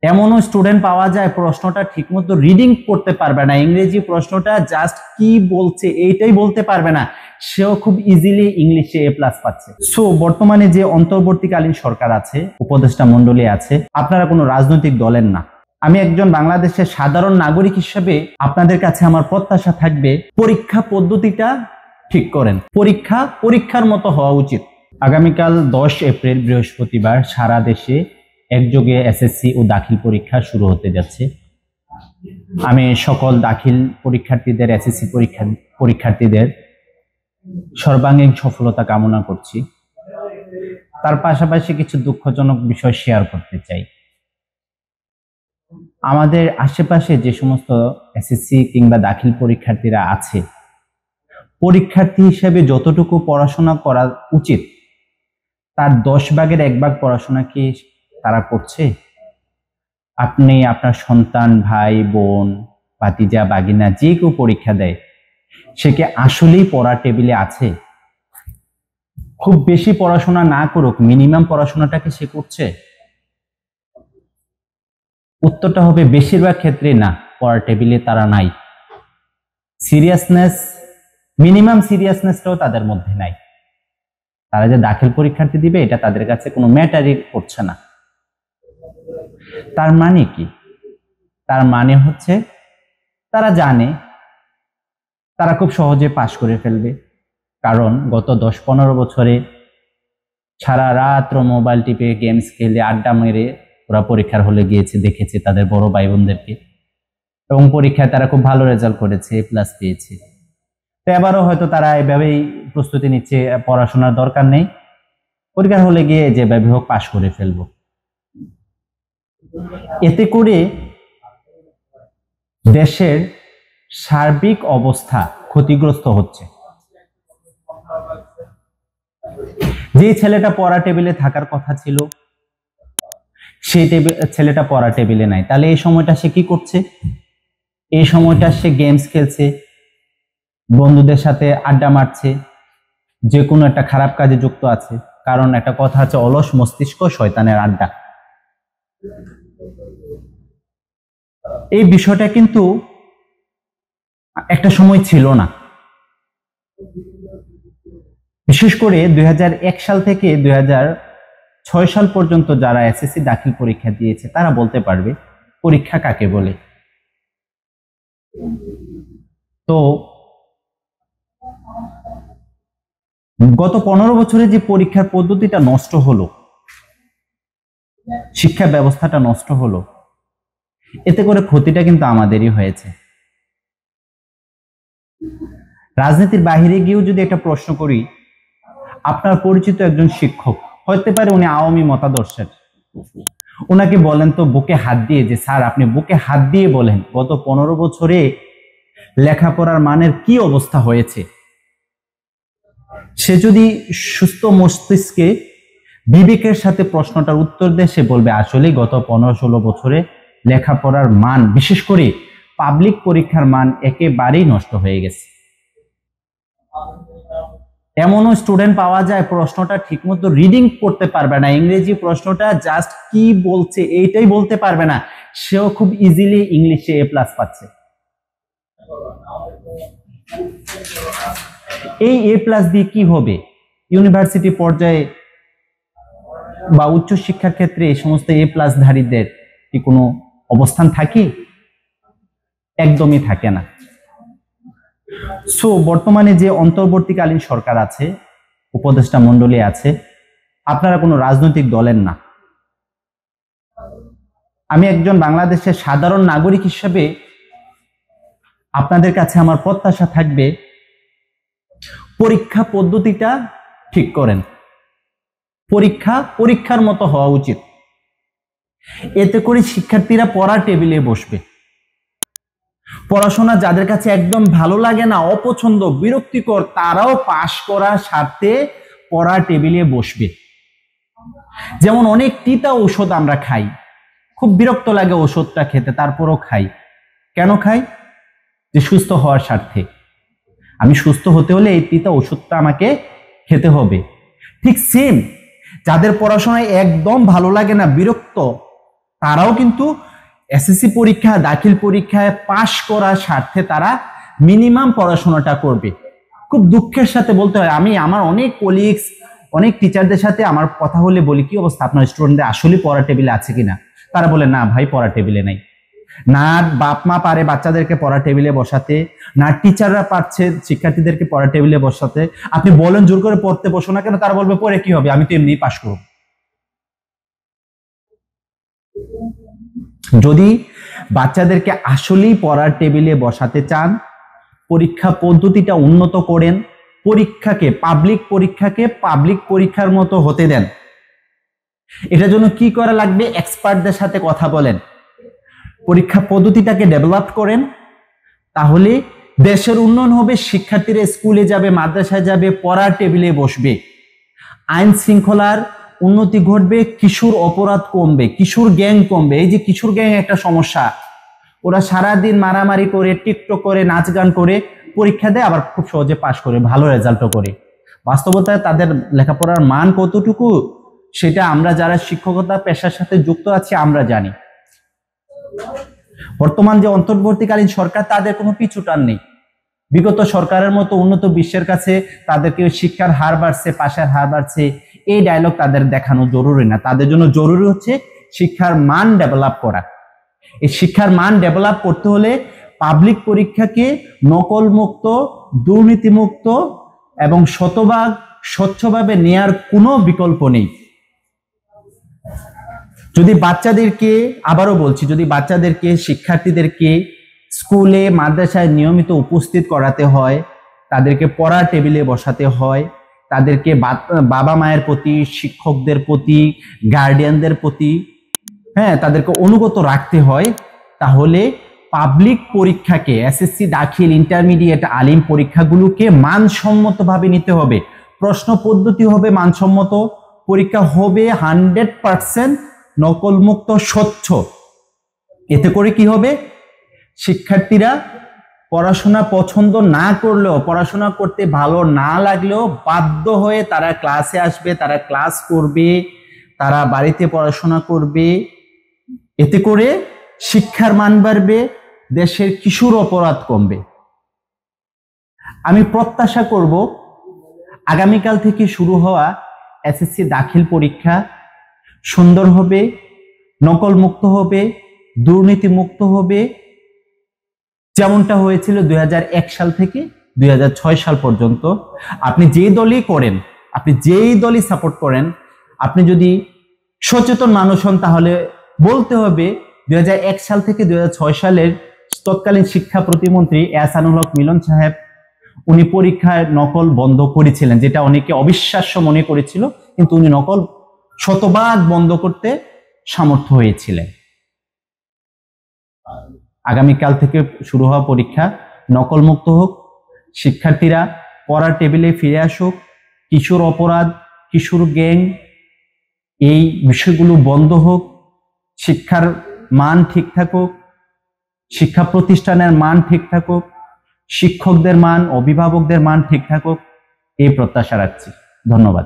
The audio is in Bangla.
এমনও স্টুডেন্ট পাওয়া যায় প্রশ্নটা ঠিকমতো রিডিং করতে পারবে না, ইংরেজি প্রশ্নটা জাস্ট কি বলছে এইটাই বলতে পারবে না, সেও খুব ইজিলি ইংলিশে এ প্লাস পাচ্ছে। সো বর্তমানে যে অন্তর্বর্তীকালীন সরকার আছে, উপদেষ্টা মন্ডলী আছে, আপনারা কোনো রাজনৈতিক দলের না। আমি একজন বাংলাদেশের সাধারণ নাগরিক হিসেবে আপনাদের কাছে আমার প্রত্যাশা থাকবে পরীক্ষা পদ্ধতিটা ঠিক করেন, পরীক্ষার মতো হওয়া উচিত। আগামীকাল 10 এপ্রিল বৃহস্পতিবার সারা দেশে একযোগে এসএসসি ও দাখিল পরীক্ষা শুরু হতে যাচ্ছে। আমি সকল দাখিল পরীক্ষার্থীদের, এসএসসি পরীক্ষার্থীদের সর্বাঙ্গীন সফলতা কামনা করছি। তার পাশাপাশি কিছু দুঃখজনক বিষয় শেয়ার করতে চাই। আমাদের আশেপাশে যে সমস্ত এসএসসি কিংবা দাখিল পরীক্ষার্থীরা আছে, পরীক্ষার্থী হিসেবে যতটুকু পড়াশোনা করা উচিত তার 10 ভাগের 1 ভাগ পড়াশোনা কি তারা করছে? আপনি আপনার সন্তান, ভাই, বোন, ভাতিজা, বাগিনা যে কেউ পরীক্ষা দেয়, সে কি আসলেই পড়ার টেবিলে আছে? খুব বেশি পড়াশোনা না করুক, মিনিমাম পড়াশোনাটা কি সে করছে? উত্তরটা হবে বেশিরভাগ ক্ষেত্রে না, পড়ার টেবিলে তারা নাই। সিরিয়াসনেস, মিনিমাম সিরিয়াসনেসটাও তাদের মধ্যে নাই। তারা যে দাখিল পরীক্ষার্থী দিবে এটা তাদের কাছে কোনো ম্যাটারই করছে না। তার মানে কি? তার মানে হচ্ছে তারা জানে তারা খুব সহজে পাশ করে ফেলবে, কারণ গত 10-15 বছরে সারা রাত মোবাইল টিপে, গেমস খেলে, আড্ডা মেরে ওরা পরীক্ষার হলে গিয়েছে, দেখেছে তাদের বড় ভাই বোনদেরকে, এবং পরীক্ষায় তারা খুব ভালো রেজাল্ট করেছে, এ প্লাস পেয়েছে। তো এবারও হয়তো তারা এভাবেই প্রস্তুতি নিচ্ছে, পড়াশোনার দরকার নেই, পরীক্ষার হলে গিয়ে যেভাবে হোক পাশ করে ফেলবো। এতে করে দেশের সার্বিক অবস্থা ক্ষতিগ্রস্ত হচ্ছে। যে ছেলেটা পড়া টেবিলে থাকার কথা ছিল, সেই ছেলেটা পড়া টেবিলে নাই, তাহলে এই সময়টা সে কি করছে? এই সময়টা সে গেমস খেলছে, বন্ধুদের সাথে আড্ডা মারছে, যে কোনো একটা খারাপ কাজে যুক্ত আছে। কারণ একটা কথা আছে, অলস মস্তিষ্ক শয়তানের আড্ডা। এই বিষয়টা কিন্তু একটা সময় ছিল না। বিশেষ করে 2001 সাল থেকে 2006 সাল পর্যন্ত যারা এসএসসি দাখিল পরীক্ষা দিয়েছে তারা বলতে পারবে পরীক্ষা কাকে বলে। তো গত 15 বছরে যে পরীক্ষার পদ্ধতিটা নষ্ট হলো, শিক্ষা ব্যবস্থাটা নষ্ট হলো, এতে করে ক্ষতিটা কিন্তু আমাদেরই হয়েছে। রাজনীতির বাহিরে গিয়েও যদি একটা প্রশ্ন করি, আপনার পরিচিত একজন শিক্ষক হতে পারে উনি আওয়ামী মতাদর্শের, ওনাকে বলেন তো বুকে হাত দিয়ে, যে স্যার আপনি বুকে হাত দিয়ে বলেন গত 15 বছরে লেখাপড়ার মানের কি অবস্থা হয়েছে। সে যদি সুস্থ মস্তিষ্কে বিবেকের সাথে প্রশ্নটার উত্তর দেয়, সে বলবে আসলে গত 15-16 বছরে লেখাপড়ার মান, বিশেষ করে পাবলিক পরীক্ষার মান একেবারেই নষ্ট হয়ে গেছে। এমনও স্টুডেন্ট পাওয়া যায় প্রশ্নটা ঠিকমতো রিডিং করতে পারবে না, ইংরেজি প্রশ্নটা জাস্ট কি বলছে এইটাই বলতে পারবে না, সেও খুব ইজিলি ইংলিশে এ প্লাস পাচ্ছে। এই এ প্লাস দিয়ে কি হবে? ইউনিভার্সিটি পর্যায়ে বা উচ্চ শিক্ষার ক্ষেত্রে এই সমস্ত এ প্লাস ধারীদের কি কোনো অবস্থান থাকে? একদমই থাকে না। সো বর্তমানে যে অন্তর্বর্তীকালীন সরকার আছে, উপদেষ্টা মন্ডলী আছে, আপনারা কোনো রাজনৈতিক দলের না। আমি একজন বাংলাদেশের সাধারণ নাগরিক হিসেবে আপনাদের কাছে আমার প্রত্যাশা থাকবে পরীক্ষা পদ্ধতিটা ঠিক করেন, পরীক্ষার মতো হওয়া উচিত। এতে করে শিক্ষার্থীরা পড়ার টেবিলে বসবে। পড়াশোনা যাদের কাছে একদম ভালো লাগে না, অপছন্দ, বিরক্তিকর, তারাও পাশ করার স্বার্থে পড়ার টেবিলে বসবে। যেমন অনেক তিতা ঔষধ আমরা খাই, খুব বিরক্ত লাগে ওষুধটা খেতে, তারপরও খাই। কেন খাই? যে সুস্থ হওয়ার স্বার্থে। আমি সুস্থ হতে হলে এই তিতা ওষুধটা আমাকে খেতে হবে। ঠিক সেম, যাদের পড়াশোনায় একদম ভালো লাগে না, বিরক্ত, তারাও কিন্তু এসএসসি পরীক্ষা, দাখিল পরীক্ষায় পাশ করার স্বার্থে তারা মিনিমাম পড়াশোনাটা করবে। খুব দুঃখের সাথে বলতে হয়, আমি আমার অনেক কলিগস, অনেক টিচারদের সাথে আমার কথা হলে বলি, কি অবস্থা আপনার স্টুডেন্টদের আসলে পড়া টেবিলে আছে কিনা? তারা বলে না ভাই, পড়া টেবিলে নাই। না বাপ মা পারে বাচ্চাদেরকে পড়া টেবিলে বসাতে, না টিচাররা পারছে শিক্ষার্থীদেরকে পড়া টেবিলে বসাতে। আপনি বলেন জোর করে পড়তে বসো না কেন, তারা বলবে পড়ে কি হবে, আমি তো এমনি পাশ করব। যদি বাচ্চাদেরকে আসলেই পড়ার টেবিলে বসাতে চান, পরীক্ষা পদ্ধতিটা উন্নত করেন, পরীক্ষাকে, পাবলিক পরীক্ষার মতো হতে দেন। এটার জন্য কি করা লাগবে? এক্সপার্টদের সাথে কথা বলেন, পরীক্ষা পদ্ধতিটাকে ডেভেলপ করেন, তাহলে দেশের উন্নয়ন হবে। শিক্ষার্থীরা স্কুলে যাবে, মাদ্রাসায় যাবে, পড়ার টেবিলে বসবে, আইন শৃঙ্খলার উন্নতি ঘটবে, কিশোর অপরাধ কমবে, কিশোর গ্যাং কমবে। এই যে কিশোর গ্যাং একটা সমস্যা, ওরা সারাদিন মারামারি করে, টিকটক করে, নাচ গান করে পরীক্ষা দেয়, আবার খুব সহজে পাশ করে, ভালো রেজাল্টও করে। বাস্তবতায় তাদের লেখাপড়ার মান কতটুকু সেটা আমরা যারা শিক্ষকতা পেশার সাথে যুক্ত আছি আমরা জানি। বর্তমান যে অন্তর্বর্তীকালীন সরকার, তাদের কোনো পিছুটান নেই। বিগত সরকারের মতো উন্নত বিশ্বের কাছে তাদেরকে শিক্ষার হার বাড়ছে, পাশের হার বাড়ছে, এই ডায়লগ তাদের দেখানো জরুরি না। তাদের জন্য জরুরি হচ্ছে শিক্ষার মান ডেভেলপ করা। এই শিক্ষার মান ডেভেলপ করতে হলে পাবলিক পরীক্ষাকে নকল মুক্ত, দুর্নীতিমুক্ত এবং শতভাগ স্বচ্ছভাবে নেয়ার কোনো বিকল্প নেই। যদি বাচ্চাদেরকে, আবারও বলছি, যদি বাচ্চাদেরকে, শিক্ষার্থীদেরকে স্কুলে মাদ্রাসায় নিয়মিত উপস্থিত করাতে হয়, তাদেরকে পড়ার টেবিলে বসাতে হয়, তাদেরকে বাবা মায়ের প্রতি, শিক্ষকদের প্রতি, গার্ডিয়ানদের প্রতি, তাদেরকে অনুগত রাখতে হয়, তাহলে পাবলিক পরীক্ষাকে, এসএসসি, দাখিল, ইন্টারমিডিয়েট, আলিম পরীক্ষাগুলোকে মানসম্মতভাবে নিতে হবে। প্রশ্ন পদ্ধতি হবে মানসম্মত, পরীক্ষা হবে 100% নকলমুক্ত, স্বচ্ছ। এতে করে কি হবে? শিক্ষার্থীরা পড়াশোনা পছন্দ না করলেও, পড়াশোনা করতে ভালো না লাগলেও বাধ্য হয়ে তারা ক্লাসে আসবে, তারা ক্লাস করবে, তারা বাড়িতে পড়াশোনা করবে। এতে করে শিক্ষার মান বাড়বে, দেশের কিশোর অপরাধ কমবে। আমি প্রত্যাশা করব আগামীকাল থেকে শুরু হওয়া এসএসসি দাখিল পরীক্ষা সুন্দর হবে, নকল মুক্ত হবে, দুর্নীতি মুক্ত হবে, যেমনটা হয়েছিল 2001 সাল থেকে 2006 সাল পর্যন্ত। আপনি যে দলই করেন, আপনি যেই দলই সাপোর্ট করেন, আপনি যদি সচেতন মানুষ হন, তাহলে বলতে হবে 2001 সাল থেকে 2006 সালের তৎকালীন শিক্ষা প্রতিমন্ত্রী এহসানুল হক মিলন সাহেব, উনি পরীক্ষায় নকল বন্ধ করেছিলেন, যেটা অনেকে অবিশ্বাস্য মনে করেছিল, কিন্তু উনি নকল শতভাগ বন্ধ করতে সামর্থ্য হয়েছিলেন। আগামীকাল থেকে শুরু হওয়া পরীক্ষা নকল মুক্ত হোক, শিক্ষার্থীরা পড়ার টেবিলে ফিরে আসুক, কিশোর অপরাধ, কিশোর গ্যাং, এই বিষয়গুলো বন্ধ হোক, শিক্ষার মান ঠিক থাকুক, শিক্ষা প্রতিষ্ঠানের মান ঠিক থাকুক, শিক্ষকদের মান, অভিভাবকদের মান ঠিক থাকুক, এই প্রত্যাশা রাখছি। ধন্যবাদ।